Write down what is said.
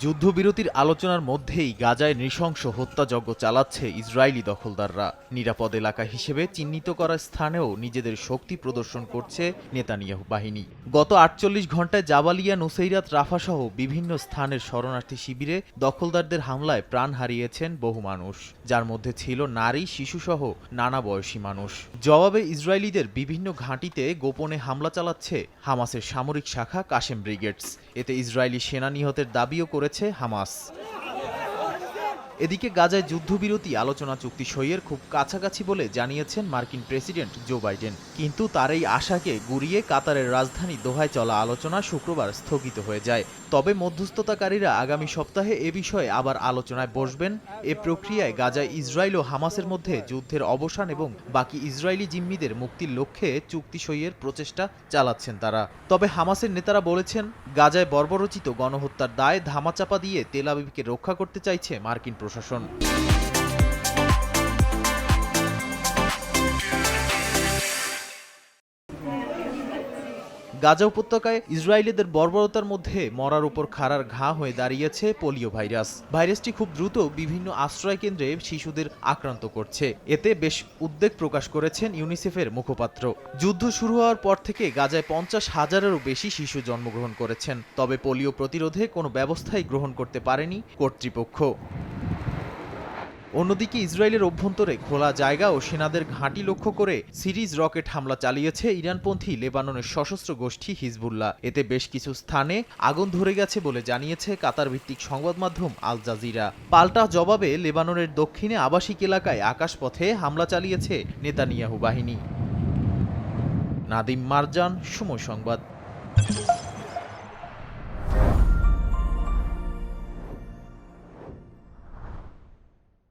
যুদ্ধবিরতির আলোচনার মধ্যেই গাজায় নৃশংস হত্যাযজ্ঞ চালাচ্ছে ইসরায়েলি দখলদাররা। নিরাপদ এলাকা হিসেবে চিহ্নিত করা স্থানেও নিজেদের শক্তি প্রদর্শন করছে নেতানিয়াহু বাহিনী। গত ৪৮ ঘণ্টায় জাবালিয়া, নুসৈরাত, রাফাসহ বিভিন্ন স্থানের শরণার্থী শিবিরে দখলদারদের হামলায় প্রাণ হারিয়েছেন বহু মানুষ, যার মধ্যে ছিল নারী, শিশুসহ নানা বয়সী মানুষ। জবাবে ইসরায়েলিদের বিভিন্ন ঘাঁটিতে গোপনে হামলা চালাচ্ছে হামাসের সামরিক শাখা কাশেম ব্রিগেডস। এতে ইসরায়েলি সেনা নিহতের দাবিও করেছে হামাস। এদিকে গাজায় যুদ্ধবিরতি আলোচনা চুক্তি সইয়ের খুব কাছাকাছি বলে জানিয়েছেন মার্কিন প্রেসিডেন্ট জো বাইডেন। কিন্তু তার এই আশাকে গুঁড়িয়ে কাতারের রাজধানী দোহায় চলা আলোচনা শুক্রবার স্থগিত হয়ে যায়। তবে মধ্যস্থতাকারীরা আগামী সপ্তাহে এ বিষয়ে আবার আলোচনায় বসবেন। এ প্রক্রিয়ায় গাজায় ইসরায়েল ও হামাসের মধ্যে যুদ্ধের অবসান এবং বাকি ইসরায়েলি জিম্মিদের মুক্তির লক্ষ্যে চুক্তি সইয়ের প্রচেষ্টা চালাচ্ছেন তারা। তবে হামাসের নেতারা বলেছেন, গাজায় বর্বরোচিত গণহত্যার দায় ধামাচাপা দিয়ে তেল আবিবকে রক্ষা করতে চাইছে মার্কিন প্রশাসন। গাজা উপত্যকায় ইসরায়েলিদের বর্বরতার মধ্যে মরার উপর খাড়ার ঘা হয়ে দাঁড়িয়েছে পোলিও ভাইরাস। ভাইরাসটি খুব দ্রুত বিভিন্ন আশ্রয় কেন্দ্রে শিশুদের আক্রান্ত করছে। এতে বেশ উদ্বেগ প্রকাশ করেছেন ইউনিসেফের মুখপাত্র। যুদ্ধ শুরু হওয়ার পর থেকে গাজায় ৫০,০০০-এরও বেশি শিশু জন্মগ্রহণ করেছেন। তবে পোলিও প্রতিরোধে কোনো ব্যবস্থাই গ্রহণ করতে পারেনি কর্তৃপক্ষ। অন্যদিকে ইসরায়েলের অভ্যন্তরে খোলা জায়গা ও সেনাদের ঘাঁটি লক্ষ্য করে সিরিজ রকেট হামলা চালিয়েছে ইরানপন্থী লেবাননের সশস্ত্র গোষ্ঠী হিজবুল্লাহ। এতে বেশ কিছু স্থানে আগুন ধরে গেছে বলে জানিয়েছে কাতার ভিত্তিক সংবাদ মাধ্যম আল জাজিরা। পাল্টা জবাবে লেবাননের দক্ষিণে আবাসিক এলাকায় আকাশপথে হামলা চালিয়েছে নেতানিয়াহু বাহিনী। নাদিম মারজান, সময় সংবাদ।